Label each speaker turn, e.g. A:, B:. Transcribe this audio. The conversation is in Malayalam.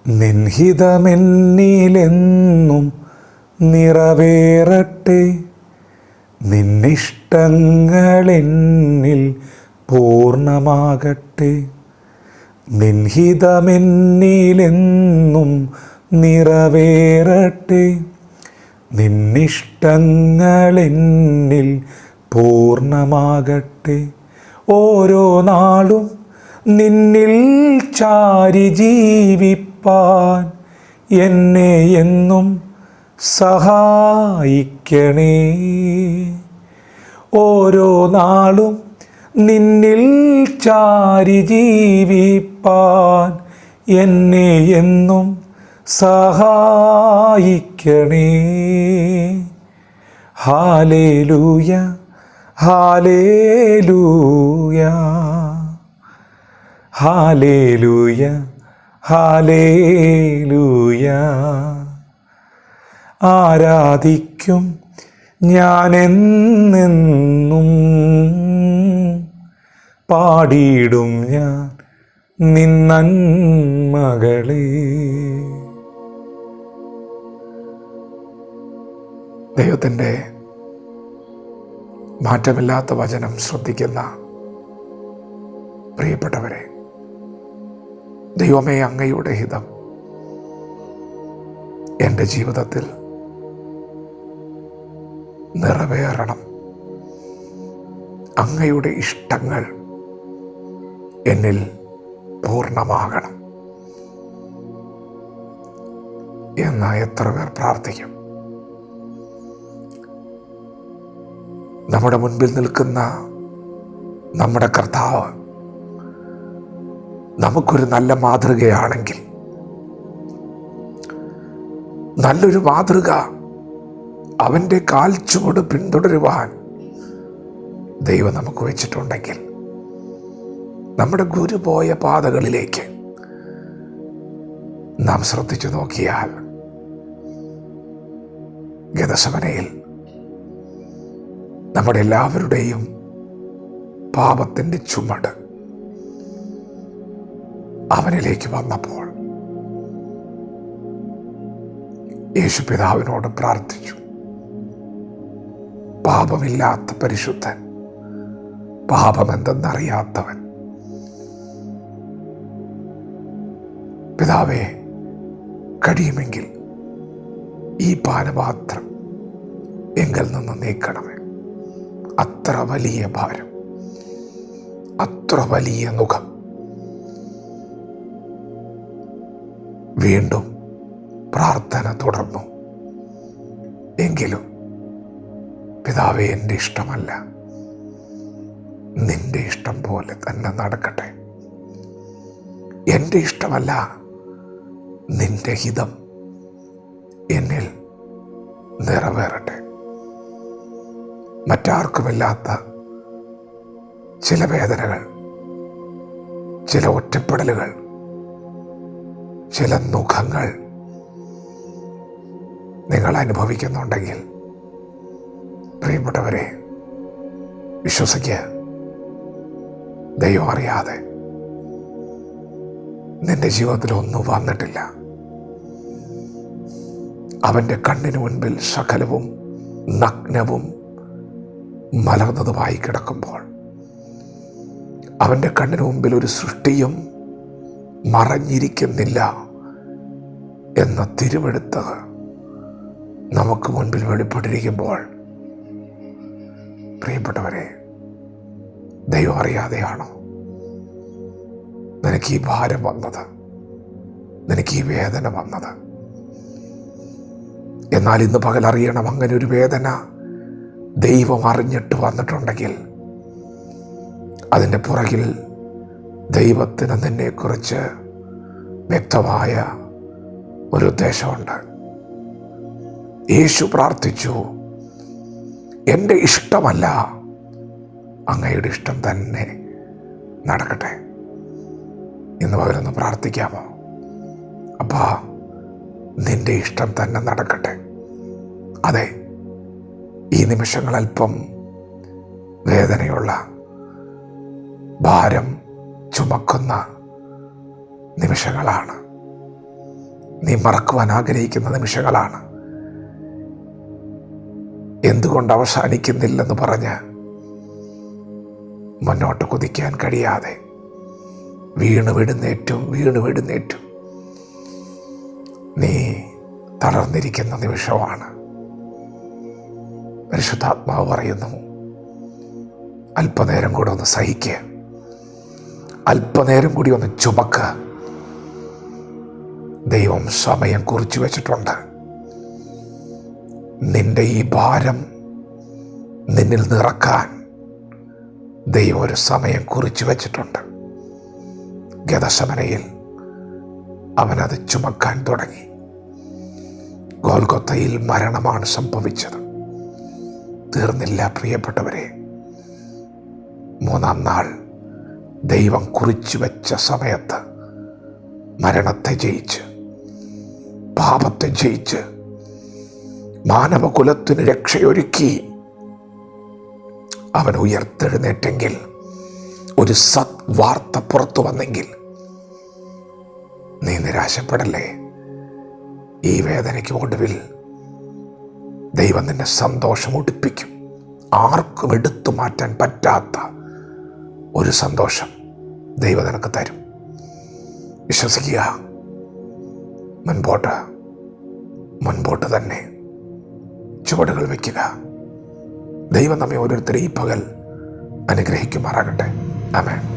A: നിൻഹിതമെന്നിലെന്നും നിറവേറട്ടെ, നിന്നിഷ്ടങ്ങളെന്നിൽ പൂർണ്ണമാകട്ടെ. നിൻഹിതമെന്നിലെന്നും നിറവേറട്ടെ, നിന്നിഷ്ടങ്ങളെന്നിൽ പൂർണ്ണമാകട്ടെ. ഓരോ നാളും നിന്നിൽ ചാരി ജീവിപ്പാൻ എന്നെ എന്നും സഹായിക്കണേ. ഓരോ നാളും നിന്നിൽ ചാരി ജീവിപ്പാൻ എന്നെ എന്നും സഹായിക്കണേ. Hallelujah, hallelujah, hallelujah, hallelujah. ആരാധിക്കും ഞാനെന്നെന്നും, പാടിയിടും ഞാൻ നിൻ നന്മകളെ. ദൈവത്തിൻ്റെ മാറ്റമില്ലാത്ത വചനം ശ്രദ്ധിക്കുന്ന പ്രിയപ്പെട്ടവരെ, ദൈവമേ, അങ്ങയുടെ ഹിതം എൻ്റെ ജീവിതത്തിൽ നിറവേറണം. അങ്ങയുടെ ഇഷ്ടങ്ങൾ എന്നിൽ പൂർണ്ണമാകണം എന്ന് എത്ര പേർ പ്രാർത്ഥിക്കും? നമ്മുടെ മുൻപിൽ നിൽക്കുന്ന നമ്മുടെ കർത്താവ് നമുക്കൊരു നല്ല മാതൃകയാണെങ്കിൽ, നല്ലൊരു മാതൃക അവൻ്റെ കാൽച്ചുവട് പിന്തുടരുവാൻ ദൈവം നമുക്ക് വെച്ചിട്ടുണ്ടെങ്കിൽ, നമ്മുടെ ഗുരു പോയ പാതകളിലേക്ക് നാം ശ്രദ്ധിച്ചു നോക്കിയാൽ, ഗെത്സമനയിൽ നമ്മുടെ എല്ലാവരുടെയും പാപത്തിൻ്റെ ചുമട് അവനിലേക്ക് വന്നപ്പോൾ യേശു പിതാവിനോട് പ്രാർത്ഥിച്ചു. പാപമില്ലാത്ത പരിശുദ്ധൻ, പാപമെന്തെന്നറിയാത്തവൻ, പിതാവേ, കഴിയുമെങ്കിൽ ഈ പാനപാത്രം എങ്കിൽ നിന്ന് നീക്കണമേ. അത്ര വലിയ ഭാരം, അത്ര വലിയ നുകം. വീണ്ടും പ്രാർത്ഥന തുടർന്നു. എങ്കിലും പിതാവേ, എൻ്റെ ഇഷ്ടമല്ല, നിന്റെ ഇഷ്ടം പോലെ തന്നെ നടക്കട്ടെ. എൻ്റെ ഇഷ്ടമല്ല, നിന്റെ ഹിതം എന്നിൽ നിറവേറട്ടെ. മറ്റാർക്കുമില്ലാത്ത ചില വേദനകൾ, ചില ഒറ്റപ്പെടലുകൾ, ചില നുഖങ്ങൾ നിങ്ങൾ അനുഭവിക്കുന്നുണ്ടെങ്കിൽ, പ്രിയപ്പെട്ടവരെ, വിശ്വസിക്കുക, ദൈവം അറിയാതെ നിന്റെ ജീവിതത്തിൽ ഒന്നും വന്നിട്ടില്ല. അവൻ്റെ കണ്ണിന് മുൻപിൽ സകലവും നഗ്നവും മലർന്നതുമായി കിടക്കുമ്പോൾ, അവൻ്റെ കണ്ണിന് മുമ്പിൽ ഒരു സൃഷ്ടിയും മറഞ്ഞിരിക്കുന്നില്ല എന്ന തിരുവെടുത്ത് നമുക്ക് മുൻപിൽ വെളിപ്പെട്ടിരിക്കുമ്പോൾ, പ്രിയപ്പെട്ടവരെ, ദൈവം അറിയാതെയാണോ നിനക്ക് ഈ ഭാരം വന്നത്, നിനക്ക് ഈ വേദന വന്നത്? എന്നാൽ ഇന്ന് പകൽ അറിയണം, അങ്ങനെ ഒരു വേദന ദൈവം അറിഞ്ഞിട്ട് വന്നിട്ടുണ്ടെങ്കിൽ അതിൻ്റെ പുറകിൽ ദൈവത്തിന് നിന്നെക്കുറിച്ച് വ്യക്തമായ ഒരു ഉദ്ദേശമുണ്ട്. യേശു പ്രാർത്ഥിച്ചു, എൻ്റെ ഇഷ്ടമല്ല, അങ്ങയുടെ ഇഷ്ടം തന്നെ നടക്കട്ടെ. ഇന്ന് പകലൊന്ന് പ്രാർത്ഥിക്കാമോ? അപ്പാ, നിന്റെ ഇഷ്ടം തന്നെ നടക്കട്ടെ. അതെ, ഈ നിമിഷങ്ങൾ അല്പം വേദനയുള്ള, ഭാരം ചുമക്കുന്ന നിമിഷങ്ങളാണ്. നീ മറക്കുവാൻ ആഗ്രഹിക്കുന്ന നിമിഷങ്ങളാണ്. എന്തുകൊണ്ട് അവസാനിക്കുന്നില്ലെന്ന് പറഞ്ഞ് മുന്നോട്ട് കുതിക്കാൻ കഴിയാതെ വീണ് വിടുന്നേറ്റും നീ തളർന്നിരിക്കുന്ന നിമിഷമാണ്. പരിശുദ്ധാത്മാവ് പറയുന്നു, അല്പനേരം കൂടെ ഒന്ന് സഹിക്കുക, അല്പനേരം കൂടി ഒന്ന് ചുമക്കുക. ദൈവം സമയം കുറിച്ചു വെച്ചിട്ടുണ്ട്. നിന്റെ ഈ ഭാരം നിന്നിൽ നിറക്കാൻ ദൈവം ഒരു സമയം കുറിച്ചു വെച്ചിട്ടുണ്ട്. ഗെത്സമനയിൽ അവനത് ചുമക്കാൻ തുടങ്ങി. ഗോൽഗൊത്തയിൽ മരണമാണ് സംഭവിച്ചത്. തീർന്നില്ല പ്രിയപ്പെട്ടവരെ. മൂന്നാം നാൾ ദൈവം കുറിച്ചു വെച്ച സമയത്ത് മരണത്തെ ജയിച്ച്, പാപത്തെ ജയിച്ച്, മാനവകുലത്തിന് രക്ഷയൊരുക്കി അവൻ ഉയർത്തെഴുന്നേറ്റെങ്കിൽ, ഒരു വാർത്ത പുറത്തു വന്നെങ്കിൽ, നീ നിരാശപ്പെടല്ലേ. ഈ വേദനയ്ക്ക് ഒടുവിൽ ദൈവം നിന്നെ സന്തോഷം ഒടിപ്പിക്കും. ആർക്കും എടുത്തു മാറ്റാൻ പറ്റാത്ത ഒരു സന്തോഷം ദൈവം നിനക്ക് തരും. വിശ്വസിക്കുക. മുൻപോട്ട് തന്നെ ചുവടുകൾ വയ്ക്കുക. ദൈവം നമ്മെ ഓരോരുത്തരെയും ഈ പകൽ അനുഗ്രഹിക്കുമാറാകട്ടെ. ആമേൻ.